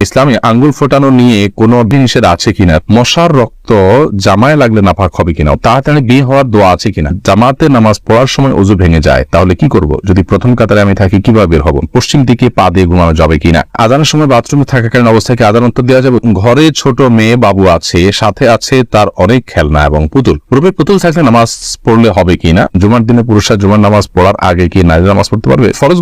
ইসলামে আঙ্গুল ফোটানো নিয়ে কোনো বিনিষেধ আছে কিনা, মশার রক্ত জামায় লাগলে নাপাক হবে কিনা, তাড়াতাড়ি বিয়ে হওয়ার দোয়া আছে কিনা, জামাতে নামাজ পড়ার সময় ওযু ভেঙে যায় তাহলে কি করব, যদি প্রথম কাতারে আমি থাকি কিভাবে বের হব, পশ্চিম দিকে পা দিয়ে ঘুমানো যাবে কিনা, আজানের সময় বাথরুমে থাকাকালীন অবস্থায় কি আজান উত্তর দেওয়া যাবে, ঘরে ছোট মেয়ে বাবু আছে, সাথে আছে তার অনেক খেলনা এবং পুতুল, রূপে পুতুল থাকলে নামাজ পড়লে হবে কিনা, জুমার দিনে পুরুষরা জুমার নামাজ পড়ার আগে কি নারী নামাজ পড়তে পারবে, ফরজ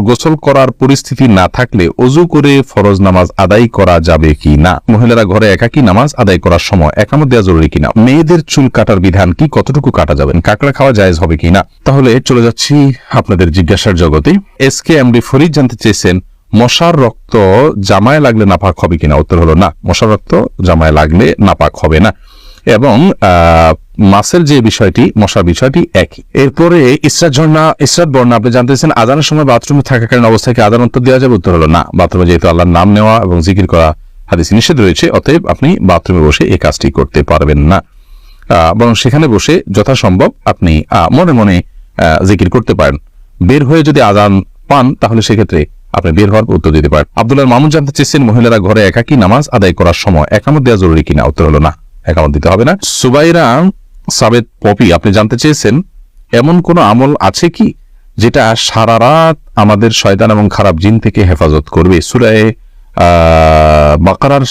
গোসল করার পরিস্থিতি না থাকলে ওযু করে ফরজ নামাজ আদায় করা যাবে কি না, মহিলারা ঘরে একাকী নামাজ আদায় করার সময় একামত দেওয়া জরুরি কিনা, মেয়েদের চুল কাটার বিধান কি, কতটুকু কাটা যাবেন, কাঁকড়া খাওয়া জায়েজ হবে কিনা। তাহলে চলে যাচ্ছি আপনাদের জিজ্ঞাসার জগতে। SK-MD ফরিদ জানতে চেয়েছেন মশার রক্ত জামায় লাগলে নাপাক হবে কিনা, উত্তর হলো না, মশার রক্ত জামায় লাগলে নাপাক হবে না, এবং মাছের যে বিষয়টি মশার বিষয়টি একই। এরপরে ইসরাত বর্ণা আপনি জানতেছেন আজানের সময় বাথরুমে থাকাকালীন অবস্থায় কি আজান উত্তর দেওয়া যাবে, উত্তর হলো না, বাথরুমে যেহেতু আল্লাহর নাম নেওয়া এবং জিকির করা হাদিসে নিষেধ রয়েছে, অতএব আপনি বাথরুমে বসে এই কাজটি করতে পারবেন না, বরং সেখানে বসে যথাসম্ভব আপনি মনে মনে জিকির করতে পারেন। বের হয়ে যদি আজান পান তাহলে সেক্ষেত্রে আপনি বের হওয়ার উত্তর দিতে পারেন। আব্দুল্লাহ মামুন জানতে চেয়েছেন মহিলারা ঘরে একাকী নামাজ আদায় করার সময় একামত দেওয়া জরুরি কিনা, উত্তর হলো না, একামত দিতে হবে না। সুবাইরা সাবেদ পপি আপনি জানতে চেয়েছেন এমন কোন আমল আছে কি যেটা সারা রাত আমাদের শয়তান এবং খারাপ জিন থেকে হেফাজত করবে, সূরা বাকারার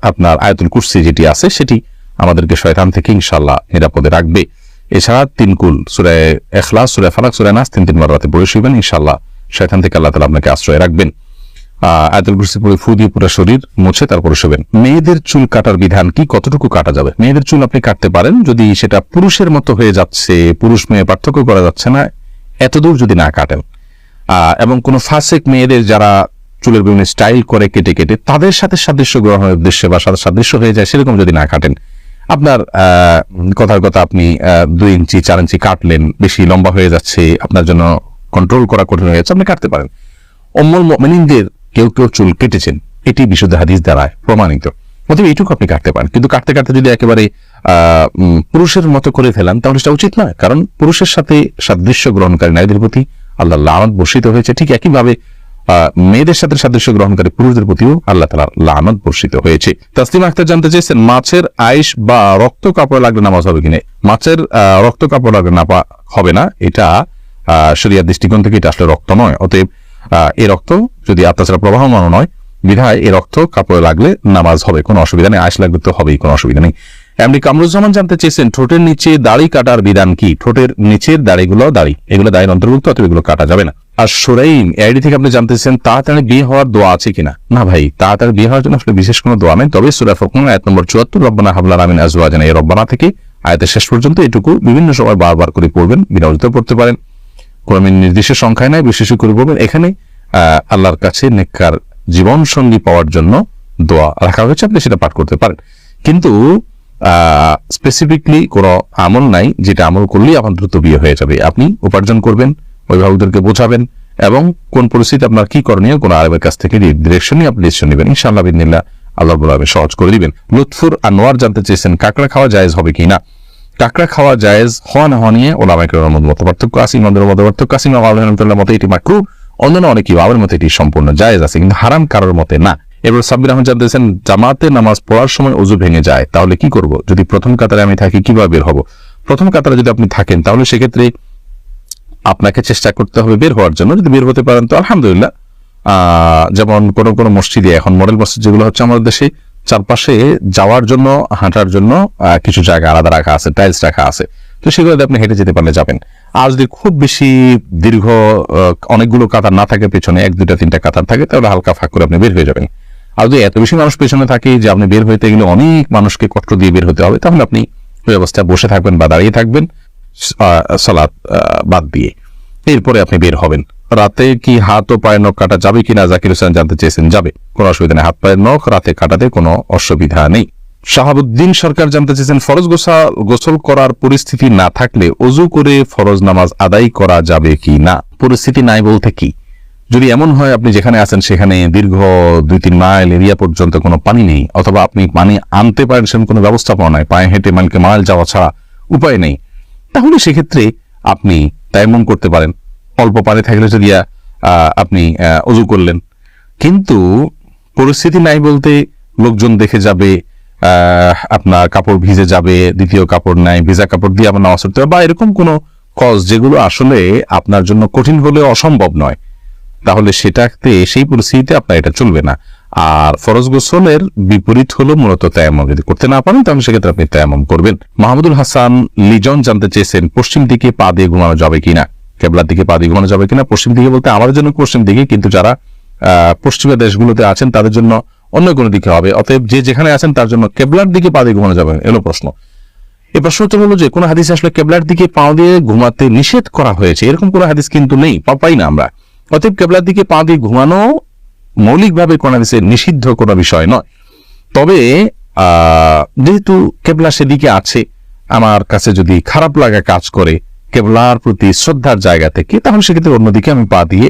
আপনার আয়াতুল কুরসি যেটি আছে সেটি আমাদেরকে শয়তান থেকে ইনশাআল্লাহ নিরাপদে রাখবে। এছাড়া 3 কুল সূরা ইখলাস, সূরা ফালাক, সূরা নাস 3 বার রাতে পড়ে শুবেন, ইনশাআল্লাহ শয়তান থেকে আল্লাহ তাআলা আপনাকে আশ্রয় রাখবেন। আয়াতুল কুরসি পড়ে ফু দিয়ে পুরো শরীর মুছে তারপরে শুবেন। মেয়েদের চুল কাটার বিধান কি, কতটুকু কাটা যাবে, মেয়েদের চুল আপনি কাটতে পারেন যদি সেটা পুরুষের মতো হয়ে যাচ্ছে, পুরুষ মেয়ে পার্থক্য করা যাচ্ছে না, এতদূর যদি না কাটেন, এবং কোন ফাসিক মেয়েদের যারা চুলের বিভিন্ন স্টাইল করে কেটে কেটে তাদের সাথে সাদৃশ্য গ্রহণের উদ্দেশ্যে বা সাদৃশ্য হয়ে যায় সেরকম যদি না কাটেন, আপনার কথার কথা আপনি 2 ইঞ্চি 4 ইঞ্চি কাটলেন, বেশি লম্বা হয়ে যাচ্ছে, আপনার জন্য কন্ট্রোল করা কঠিন হয়ে যাচ্ছে, আপনি কাটতে পারেন। উম্মুল মুমিনিনদের কেউ কেউ চুল কেটেছেন, এটি বিশুদ্ধ হাদিস দ্বারা প্রমাণিত, অতএব এইটুকু আপনি কাটতে পারেন। কিন্তু কাটতে কাটতে যদি একেবারে পুরুষের মতো করে ফেলেন তাহলে সেটা উচিত নয়, কারণ পুরুষের সাথে সাদৃশ্য গ্রহণকারী নারীদের প্রতি আল্লাহ লানত বর্ষিত হয়েছে, ঠিক একইভাবে মেয়েদের সাথে সাদৃশ্য গ্রহণকারী পুরুষদের প্রতিও আল্লাহ তাআলার লানত বর্ষিত হয়েছে। তাসলিমা আক্তার জানতে চেয়েছেন মাছের আইশ বা রক্ত কাপড় লাগলে নামাজ হবে কিনা, মাছের রক্ত কাপড় লাগলে নাপাক হবে না, এটা শরিয়ার দৃষ্টিকোণ থেকে এটা আসলে রক্ত নয়, অতএব এই রক্ত যদি আত্মাচারা প্রবাহমান নয় বিধায় এই রক্ত কাপড়ে লাগলে নামাজ হবে, কোনো অসুবিধা নেই, আইশ লাগলে তো হবেই, কোনো অসুবিধা নেই। এমনি কামরুজ্জামান জানতে চেয়েছেন ঠোঁটের নিচে দাড়ি কাটার বিধান কি, ঠোঁটের নিচের দাড়িগুলো এগুলো দাড়ির অন্তর্ভুক্ত, অতএব এগুলো কাটা যাবে না। আর সুরাইম আইডি থেকে আপনি জানতে চেয়েছেন তাড়াতাড়ি বিয়ে হওয়ার দোয়া আছে কিনা, না ভাই তাড়াতাড়ি বিয়ে হওয়ার জন্য আসলে বিশেষ কোনো দোয়া নেই, তবে সূরা ফুরকান আয়াত নম্বর 74 রব্বানা হাব লানা মিন আজওয়াজিনা, এই রব্বানা থেকে আয়াতের শেষ পর্যন্ত এটুকু বিভিন্ন সময় বারবার করে পড়বেন, বিনাউজিত পড়তে পারেন, কোনো নির্দিষ্ট সংখ্যায় নাই, বিশেষ করে পড়বেন। এখানে আল্লাহর কাছে নেককার জীবন সঙ্গী পাওয়ার জন্য দোয়া রাখা হয়েছে, আপনি সেটা পাঠ করতে পারেন, কিন্তু স্পেসিফিকলি কোনো আমল নাই যেটা আমল করলেই আপনার দ্রুত বিয়ে হয়ে যাবে। আপনি উপার্জন করবেন, অভিভাবকদেরকে বোঝাবেন, এবং কোন পরিস্থিতি আপনার কি করণীয় কোন আলেমের কাছ থেকে ডিরেকশন নিয়ে আপনি ডিসিশন নেবেন, ইনশাআল্লাহ বিদিনিল্লাহ আল্লাহ রাব্বুল আলামিন সহজ করে দিবেন। লুৎফুর আনোয়ার জানতে চেয়েছেন কাঁকড়া খাওয়া জায়েজ হবে কিনা, কাঁকড়া খাওয়া জায়েজ হওয়া না হওয়া নিয়ে ওলামায়ে কেরামের মধ্যে পার্থক্য আছে, ইমামদের মধ্যে পার্থক্য আছে। ইমাম আবু হানিফার মতে এটি মাকরুহ, অন্যান্য অনেক ইমামের মতে এটি সম্পূর্ণ জায়েজ আছে, কিন্তু হারাম কারোর মতে না। এবার সাব্বির আহমেদ জানতেছেন জামাতে নামাজ পড়ার সময় ওযু ভেঙে যায় তাহলে কি করব, যদি প্রথম কাতারে আমি থাকি কিভাবে বের হব। প্রথম কাতারে যদি আপনি থাকেন তাহলে সেক্ষেত্রে আপনাকে চেষ্টা করতে হবে বের হওয়ার জন্য, যদি বের হতে পারেন তো আলহামদুলিল্লাহ। যেমন কোন মসজিদে এখন মডেল মসজিদ যেগুলো হচ্ছে আমাদের দেশে, চারপাশে যাওয়ার জন্য হাঁটার জন্য কিছু জায়গা আলাদা রাখা আছে, টাইলস রাখা আছে, তো সেগুলোতে আপনি হেঁটে যেতে পারলে যাবেন। আর যদি খুব বেশি দীর্ঘ অনেকগুলো কাতার না থাকে, পেছনে 1, 2, 3টা কাতার থাকে, তাহলে হালকা ফাঁক করে আপনি বের হয়ে যাবেন। আর যদি এত বেশি মানুষ পেছনে থাকে যে আপনি বের হইতে গেলে অনেক মানুষকে কষ্ট দিয়ে বের হতে হবে, তাহলে আপনি ওই অবস্থায় বসে থাকবেন বা দাঁড়িয়ে থাকবেন সালাত বাদ দিয়ে, এরপরে আপনি বের হবেন। রাতে কি হাত ও পায়ের নখ কাটা যাবে কিনা জাকির হোসেন জানতে চেয়েছেন, যাবে, কোনো অসুবিধা নেই, হাত পায়ের নখ রাতে কাটাতে কোনো অসুবিধা নেই। শাহাবুদ্দিন সরকার জানতে চেয়েছেন ফরজ গোসল করার পরিস্থিতি না থাকলে ওযু করে ফরজ নামাজ আদায় করা যাবে কি না। পরিস্থিতি নাই বলতে কি, যদি এমন হয় আপনি যেখানে আছেন সেখানে দীর্ঘ 2-3 মাইল এরিয়া পর্যন্ত কোনো পানি নেই, অথবা আপনি পানি আনতে পারেন সেরকম কোনো ব্যবস্থাপনা নাই, পায়ে হেঁটে মাইল যাওয়া ছাড়া উপায় নেই, তাহলে সেক্ষেত্রে আপনি তায়াম্মুম করতে পারেন, অল্প পানি থাকলে যদি আপনি ওযু করলেন। কিন্তু পরিস্থিতি নাই বলতে লোকজন দেখে যাবে, আপনার কাপড় ভিজে যাবে, দ্বিতীয় কাপড় নাই, ভিজা কাপড় দিয়ে আমার নামাজ পড়তে হবে, বা এরকম কোনো কজ যেগুলো আসলে আপনার জন্য কঠিন হলেও অসম্ভব নয়, তাহলে সেটাতে সেই পরিস্থিতিতে আপনার এটা চলবে না। আর ফরজ গোসলের বিপরীত হলো মূলত তায়াম্মুম। যদি করতে না পারেন তাহলে সেক্ষেত্রে আপনি তায়াম্মুম করবেন। মাহমুদুল হাসান লিজন জানতে চেয়েছেন পশ্চিম দিকে পা দিয়ে ঘুমানো যাবে কিনা, কেবলার দিকে পা দিয়ে ঘুমানো যাবে কিনা। পশ্চিম দিকে বলতে আমাদের জন্য পশ্চিম দিকে, কিন্তু যারা পশ্চিমা দেশগুলোতে আছেন তাদের জন্য অন্য কোনো দিকে হবে। অতএব যে যেখানে আছেন তার জন্য কেবলার দিকে পা দিয়ে ঘুমানো যাবে এলো প্রশ্ন। এই প্রশ্নটা হলো যে কোন হাদিসে আসলে কেবলার দিকে পা দিয়ে ঘুমাতে নিষেধ করা হয়েছে, এরকম কোন হাদিস কিন্তু নেই, পাই না আমরা। অতএব কেবলার দিকে পা দিয়ে ঘুমানো মৌলিকভাবে কোন হাদিসে নিষিদ্ধ কোনো বিষয় নয়। তবে যেহেতু কেবলা সেদিকে আছে, আমার কাছে যদি খারাপ লাগা কাজ করে কেবলার প্রতি শ্রদ্ধার জায়গা থেকে, তাহলে সেক্ষেত্রে অন্যদিকে আমি পা দিয়ে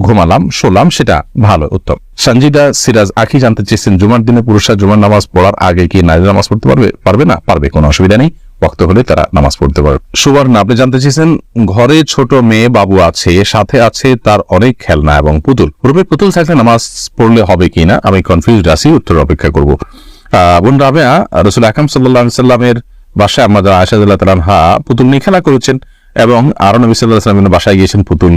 ঘুমালাম, শোলাম, সেটা ভালো, উত্তম। সঞ্জিদা সিরাজ আখি জানতে চেয়েছেন জুমার দিনে পুরুষরা জুমার নামাজ পড়ার আগে কি নারীরা নামাজ পড়তে পারবে না? পারবে, কোনো অসুবিধা নেই, ওয়াক্ত হলে তারা নামাজ পড়তে পারবে। সুবর্ণ আপনি জানতে চেয়েছেন ঘরে ছোট মেয়ে বাবু আছে, সাথে আছে তার অনেক খেলনা এবং পুতুল, রূপের পুতুল থাকলে নামাজ পড়লে হবে কিনা, আমি কনফিউজড আছি, উত্তর অপেক্ষা করব। বোন রাবেয়া রাসূল আকরাম সাল্লাল্লাহু আলাইহি সাল্লামের বাসায় আমাদের আয়েশা রাদিয়াল্লাহু তাআলা আনহা পুতুল নিয়ে খেলা করেছেন, এবং আরো নবী সাল্লাল্লাহু আলাইহি ওয়াসাল্লামের বাসায় গিয়েছেন, পুতুল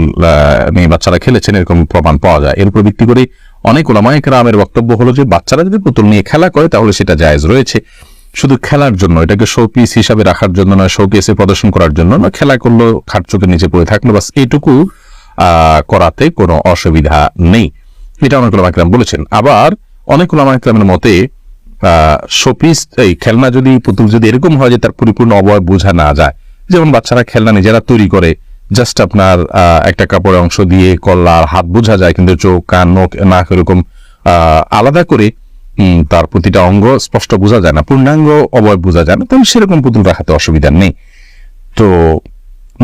নিয়ে বাচ্চারা খেলেছেন, এরকম প্রমাণ পাওয়া যায়। এর উপর ভিত্তি করে অনেক উলামায়ে কেরামের বক্তব্য হলো যে বাচ্চারা যদি পুতুল নিয়ে খেলা করে তাহলে সেটা জায়েজ রয়েছে, শুধু খেলার জন্য, এটাকে শোপিস হিসাবে রাখার জন্য নয়, শোকেসে প্রদর্শন করার জন্য নয়, খেলা করলো, খাট চোখের নিচে পড়ে থাকলো, বাস এইটুকু করাতে কোনো অসুবিধা নেই, এটা অনেক উলামায়ে কেরাম বলেছেন। আবার অনেক উলামায়ে কেরামের মতে শোপিস, এই খেলনা যদি, পুতুল যদি এরকম হয় যে তার পরিপূর্ণ অবয়ব বোঝা না যায়, যেমন বাচ্চারা খেলনা নিজেরা তৈরি করে, জাস্ট আপনার একটা কাপড়ের অংশ দিয়ে কল্লার হাত বোঝা যায়, কিন্তু চোখ, কান, নাক এরকম আলাদা করে তার প্রতিটা অঙ্গ স্পষ্ট বোঝা যায় না, পূর্ণাঙ্গ অবয়ব বোঝা যায় না, তাহলে সেরকম পুতুল রাখাতে অসুবিধা নেই। তো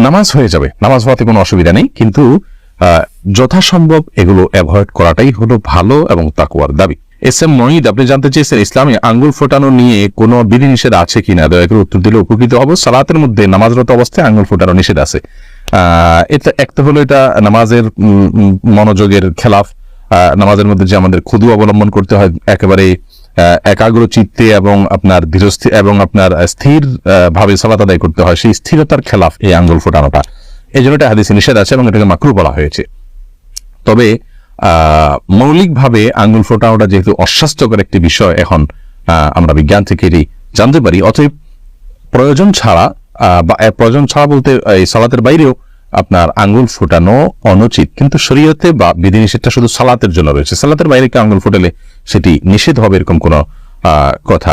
নামাজ হয়ে যাবে, নামাজ হওয়াতে কোনো অসুবিধা নেই, কিন্তু যথাসম্ভব এগুলো অ্যাভয়েড করাটাই হলো ভালো এবং তাকওয়ার দাবি। এস এম মহিদ আপনি জানতে চেয়েছেন ইসলামে আঙ্গুল ফোটানো নিয়ে কোনো বিধিনিষেধ আছে কিনা, দয়া করে উত্তর দিলে উপকৃত হব। সালাতের মধ্যে নামাজরত অবস্থায় আঙ্গুল ফোটানো নিষেধ আছে, এটা একটা হলো এটা নামাজের মনোযোগের খেলাফ। নামাজের মধ্যে যে আমাদের খুদু অবলম্বন করতে হয়, একেবারে একাগ্র চিত্তে এবং আপনার ধীরস্থির এবং আপনার স্থির ভাবে সালাত আদায় করতে হয়, সেই স্থিরতার খেলাফ এই আঙ্গুল ফোটানোটা, এই জন্য এটা হাদিসে নিষেধ আছে এবং এটাকে মাকরুহ বলা হয়েছে। তবে মৌলিকভাবে আঙ্গুল ফোটানোটা যেহেতু অস্বাস্থ্যকর একটি বিষয়, এখন আমরা বিজ্ঞান থেকে এটি জানতে পারি, অতএব প্রয়োজন ছাড়া বলতে এই সালাতের বাইরেও আপনার আঙ্গুল ফোটানো অনুচিত, কিন্তু শরীয়তে বা বিধিনিষেধটা শুধু সালাতের জন্য রয়েছে, সালাতের বাইরে কি আঙ্গুল ফোটালে সেটি নিষেধ হবে এরকম কোনো কথা